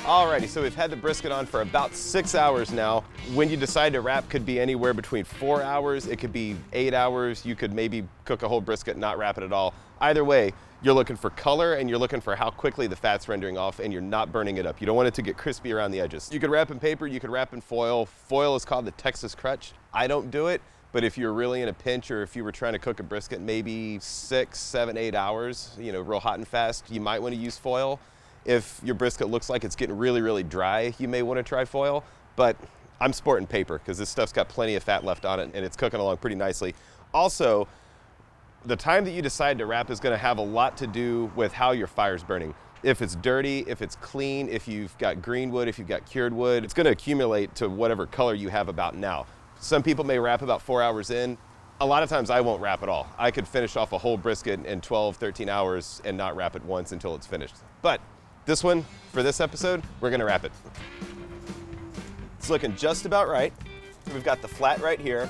Alrighty, so we've had the brisket on for about 6 hours now. When you decide to wrap could be anywhere between 4 hours, it could be 8 hours. You could maybe cook a whole brisket and not wrap it at all. Either way, you're looking for color and you're looking for how quickly the fat's rendering off and you're not burning it up. You don't want it to get crispy around the edges. You could wrap in paper, you could wrap in foil. Foil is called the Texas crutch. I don't do it, but if you're really in a pinch or if you were trying to cook a brisket maybe 6, 7, 8 hours, you know, real hot and fast, you might want to use foil. If your brisket looks like it's getting really, really dry, you may want to try foil, but I'm sporting paper because this stuff's got plenty of fat left on it and it's cooking along pretty nicely. Also, the time that you decide to wrap is going to have a lot to do with how your fire's burning. If it's dirty, if it's clean, if you've got green wood, if you've got cured wood, it's going to accumulate to whatever color you have about now. Some people may wrap about 4 hours in. A lot of times I won't wrap at all. I could finish off a whole brisket in 12, 13 hours and not wrap it once until it's finished. But this one, for this episode, we're gonna wrap it. It's looking just about right. We've got the flat right here.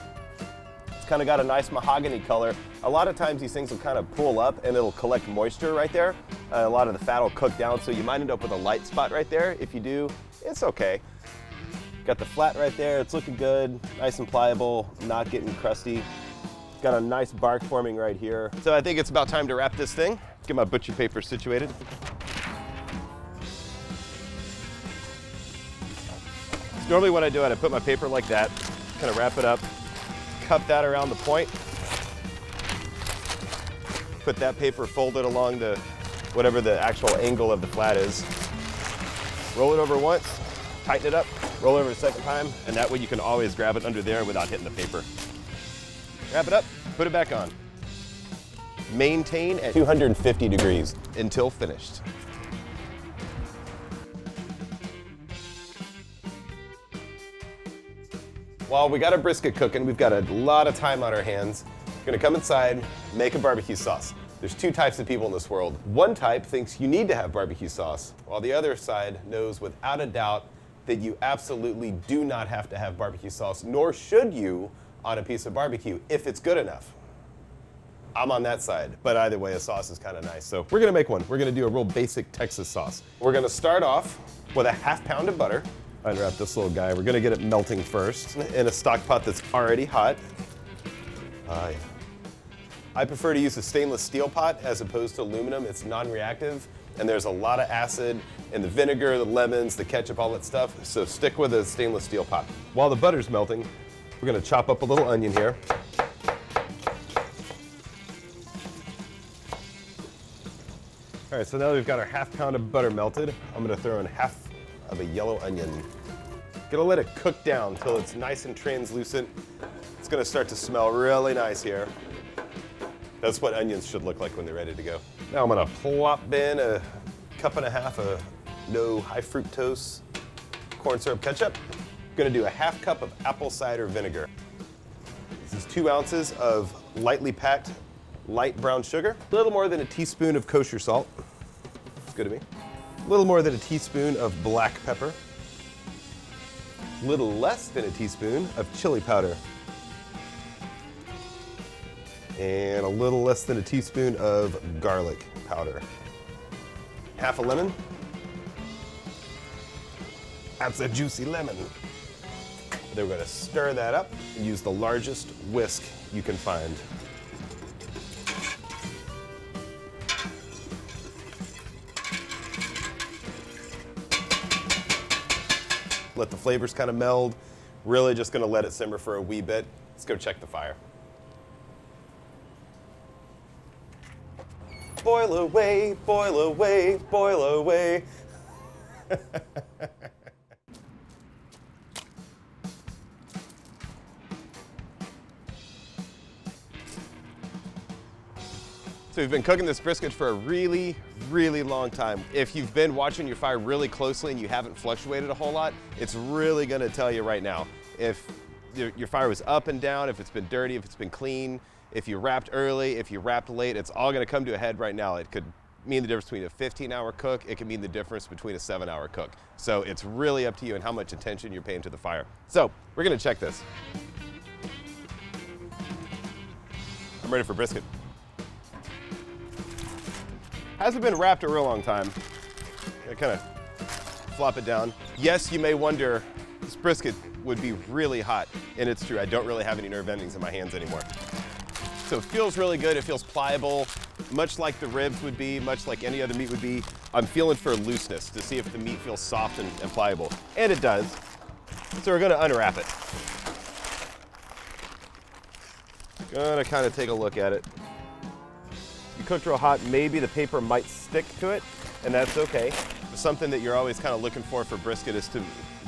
It's kind of got a nice mahogany color. A lot of times these things will kind of pull up and it'll collect moisture right there. A lot of the fat will cook down, so you might end up with a light spot right there. If you do, it's okay. Got the flat right there, it's looking good, nice and pliable, not getting crusty. Got a nice bark forming right here. So I think it's about time to wrap this thing. Get my butcher paper situated. Normally what I do, I put my paper like that, kind of wrap it up, cup that around the point, put that paper folded along the, whatever the actual angle of the flat is, roll it over once, tighten it up, roll over a second time, and that way you can always grab it under there without hitting the paper. Wrap it up, put it back on. Maintain at 250 degrees until finished. While we got a brisket cooking, we've got a lot of time on our hands. We're gonna come inside, make a barbecue sauce. There's two types of people in this world. One type thinks you need to have barbecue sauce, while the other side knows without a doubt that you absolutely do not have to have barbecue sauce, nor should you on a piece of barbecue if it's good enough. I'm on that side, but either way, a sauce is kind of nice. So we're gonna make one. We're gonna do a real basic Texas sauce. We're gonna start off with a ½ pound of butter. Unwrap this little guy. We're gonna get it melting first in a stock pot that's already hot. Yeah. I prefer to use a stainless steel pot as opposed to aluminum. It's non-reactive, and there's a lot of acid in the vinegar, the lemons, the ketchup, all that stuff. So stick with a stainless steel pot. While the butter's melting, we're gonna chop up a little onion here. All right, so now we've got our ½ pound of butter melted. I'm gonna throw in half of a yellow onion. Gonna let it cook down until it's nice and translucent. It's gonna start to smell really nice here. That's what onions should look like when they're ready to go. Now I'm gonna plop in a cup and a half of no high fructose corn syrup ketchup. Gonna do a ½ cup of apple cider vinegar. This is 2 ounces of lightly packed light brown sugar. A little more than a teaspoon of kosher salt. It's good to me. A little more than a teaspoon of black pepper. A little less than a teaspoon of chili powder. And a little less than a teaspoon of garlic powder. Half a lemon. That's a juicy lemon. Then we're gonna stir that up and use the largest whisk you can find. Let the flavors kind of meld. Really just gonna let it simmer for a wee bit. Let's go check the fire. Boil away, boil away, boil away. So we've been cooking this brisket for a really, really long time. If you've been watching your fire really closely and you haven't fluctuated a whole lot, it's really gonna tell you right now. If your fire was up and down, if it's been dirty, if it's been clean, if you wrapped early, if you wrapped late, it's all gonna come to a head right now. It could mean the difference between a 15-hour cook, it can mean the difference between a 7-hour cook. So it's really up to you and how much attention you're paying to the fire. So we're gonna check this. I'm ready for brisket. Hasn't been wrapped a real long time. I kind of flop it down. Yes, you may wonder, this brisket would be really hot, and it's true, I don't really have any nerve endings in my hands anymore. So it feels really good, it feels pliable, much like the ribs would be, much like any other meat would be. I'm feeling for looseness to see if the meat feels soft and pliable, and it does. So we're gonna unwrap it. Gonna kind of take a look at it. If you cooked real hot, maybe the paper might stick to it, and that's okay. Something that you're always kind of looking for brisket is to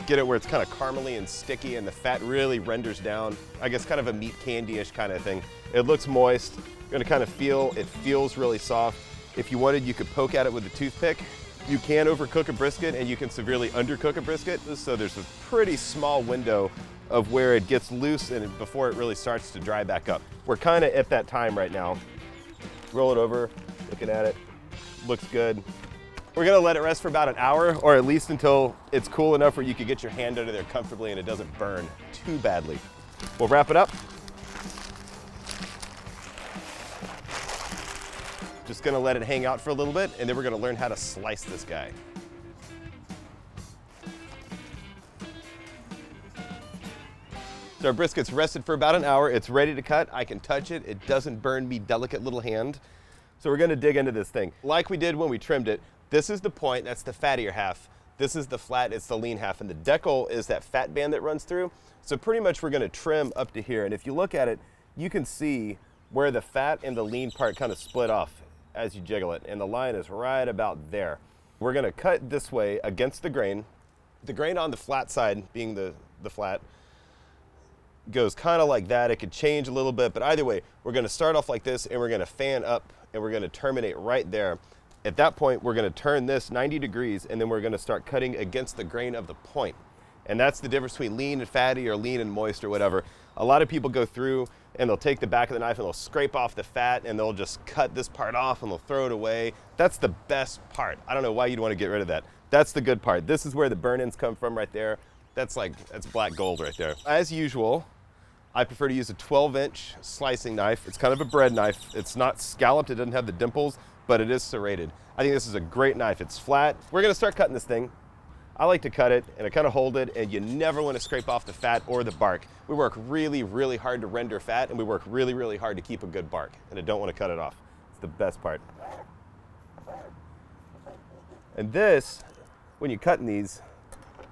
get it where it's kind of caramely and sticky and the fat really renders down. I guess kind of a meat candy-ish kind of thing. It looks moist. You're gonna kind of feel, it feels really soft. If you wanted, you could poke at it with a toothpick. You can overcook a brisket and you can severely undercook a brisket. So there's a pretty small window of where it gets loose and before it really starts to dry back up. We're kind of at that time right now. Roll it over, looking at it, looks good. We're gonna let it rest for about an hour, or at least until it's cool enough where you can get your hand under there comfortably and it doesn't burn too badly. We'll wrap it up. Just gonna let it hang out for a little bit, and then we're gonna learn how to slice this guy. So our brisket's rested for about an hour. It's ready to cut. I can touch it. It doesn't burn me, delicate little hand. So we're gonna dig into this thing. Like we did when we trimmed it, this is the point, that's the fattier half. This is the flat, it's the lean half, and the decal is that fat band that runs through. So pretty much we're gonna trim up to here, and if you look at it, you can see where the fat and the lean part kind of split off as you jiggle it, and the line is right about there. We're gonna cut this way against the grain. The grain on the flat side, being the flat, goes kind of like that. It could change a little bit, but either way, we're gonna start off like this, and we're gonna fan up, and we're gonna terminate right there. At that point, we're gonna turn this 90 degrees, and then we're gonna start cutting against the grain of the point. And that's the difference between lean and fatty or lean and moist or whatever. A lot of people go through and they'll take the back of the knife and they'll scrape off the fat and they'll just cut this part off and they'll throw it away. That's the best part. I don't know why you'd want to get rid of that. That's the good part. This is where the burn-ins come from right there. That's black gold right there. As usual, I prefer to use a 12-inch slicing knife. It's kind of a bread knife. It's not scalloped, it doesn't have the dimples, but it is serrated. I think this is a great knife. It's flat. We're gonna start cutting this thing. I like to cut it and I kind of hold it, and you never want to scrape off the fat or the bark. We work really, really hard to render fat, and we work really, really hard to keep a good bark, and I don't want to cut it off. It's the best part. And this, when you're cutting these,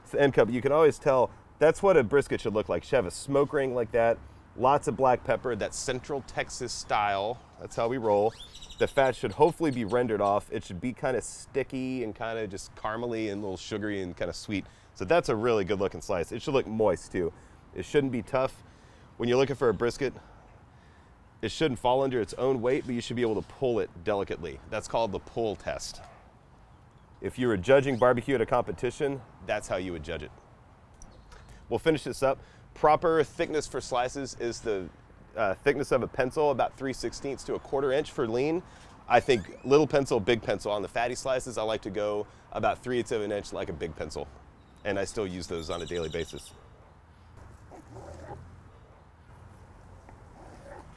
it's the end cut, but you can always tell that's what a brisket should look like. Should have a smoke ring like that, lots of black pepper, that Central Texas style. That's how we roll. The fat should hopefully be rendered off. It should be kind of sticky and kind of just caramely and a little sugary and kind of sweet. So that's a really good looking slice. It should look moist too. It shouldn't be tough. When you're looking for a brisket, it shouldn't fall under its own weight, but you should be able to pull it delicately. That's called the pull test. If you were judging barbecue at a competition, that's how you would judge it. We'll finish this up. Proper thickness for slices is the thickness of a pencil, about 3/16 to a 1/4 inch for lean. I think little pencil, big pencil. On the fatty slices, I like to go about 3/8 of an inch like a big pencil. And I still use those on a daily basis.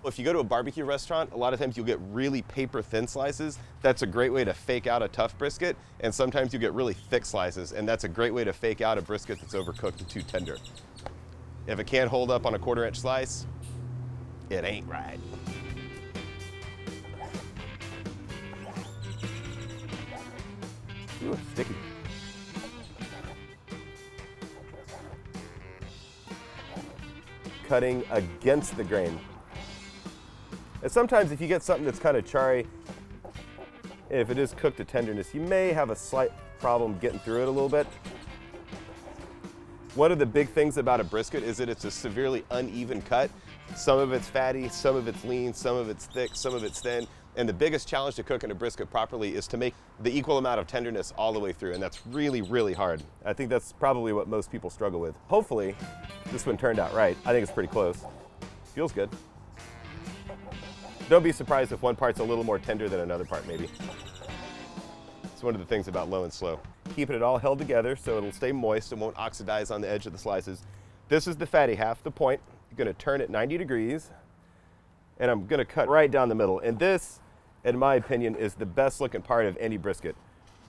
If you go to a barbecue restaurant, a lot of times you'll get really paper thin slices. That's a great way to fake out a tough brisket. And sometimes you get really thick slices, and that's a great way to fake out a brisket that's overcooked and too tender. If it can't hold up on a 1/4 inch slice, it ain't right. Ooh, it's sticky. Cutting against the grain. And sometimes if you get something that's kind of charry, if it is cooked to tenderness, you may have a slight problem getting through it a little bit. One of the big things about a brisket is that it's a severely uneven cut. Some of it's fatty, some of it's lean, some of it's thick, some of it's thin. And the biggest challenge to cooking a brisket properly is to make the equal amount of tenderness all the way through. And that's really, really hard. I think that's probably what most people struggle with. Hopefully, this one turned out right. I think it's pretty close. Feels good. Don't be surprised if one part's a little more tender than another part, maybe. It's one of the things about low and slow. Keeping it all held together so it'll stay moist and won't oxidize on the edge of the slices. This is the fatty half, the point. You're gonna turn it 90 degrees, and I'm gonna cut right down the middle. And this, in my opinion, is the best looking part of any brisket,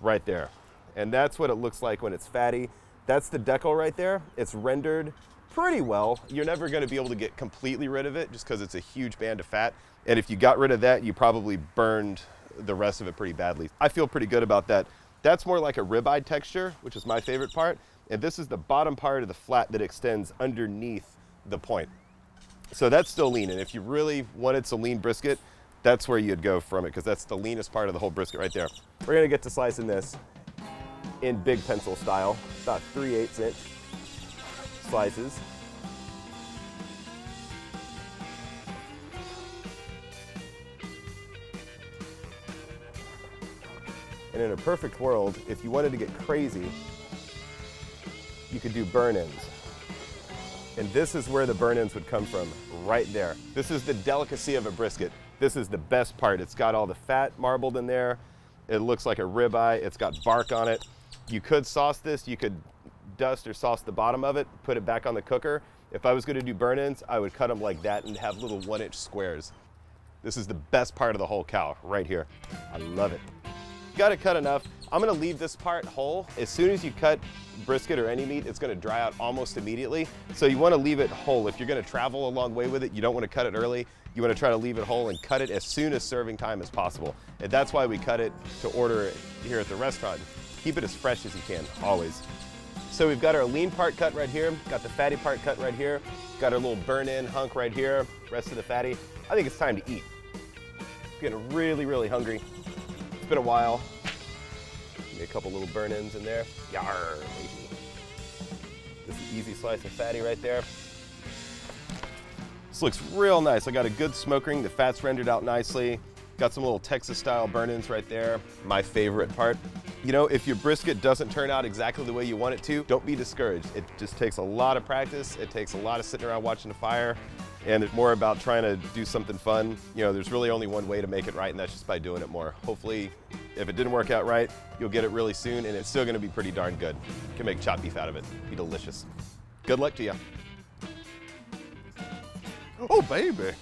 right there. And that's what it looks like when it's fatty. That's the decal right there. It's rendered pretty well. You're never gonna be able to get completely rid of it just because it's a huge band of fat. And if you got rid of that, you probably burned the rest of it pretty badly. I feel pretty good about that. That's more like a ribeye texture, which is my favorite part. And this is the bottom part of the flat that extends underneath the point. So that's still lean. And if you really wanted some lean brisket, that's where you'd go from it, because that's the leanest part of the whole brisket right there. We're gonna get to slicing this in big pencil style, about 3/8 inch slices. And in a perfect world, if you wanted to get crazy, you could do burn-ins. And this is where the burn-ins would come from, right there. This is the delicacy of a brisket. This is the best part. It's got all the fat marbled in there. It looks like a ribeye. It's got bark on it. You could sauce this. You could dust or sauce the bottom of it, put it back on the cooker. If I was gonna do burn-ins, I would cut them like that and have little 1-inch squares. This is the best part of the whole cow, right here. I love it. Got it cut enough. I'm gonna leave this part whole. As soon as you cut brisket or any meat, it's gonna dry out almost immediately. So you wanna leave it whole. If you're gonna travel a long way with it, you don't wanna cut it early. You wanna try to leave it whole and cut it as soon as serving time as possible. And that's why we cut it to order it here at the restaurant. Keep it as fresh as you can, always. So we've got our lean part cut right here, got the fatty part cut right here, got our little burn-in hunk right here, rest of the fatty. I think it's time to eat. Getting really, really hungry. It's been a while. Give me a couple little burn-ins in there. Yarr, baby. This is an easy slice of fatty right there. This looks real nice. I got a good smoke ring. The fat's rendered out nicely. Got some little Texas-style burn-ins right there. My favorite part. You know, if your brisket doesn't turn out exactly the way you want it to, don't be discouraged. It just takes a lot of practice. It takes a lot of sitting around watching the fire. And it's more about trying to do something fun. You know, there's really only one way to make it right, and that's just by doing it more. Hopefully, if it didn't work out right, you'll get it really soon, and it's still gonna be pretty darn good. You can make chopped beef out of it. Be delicious. Good luck to you. Oh, baby.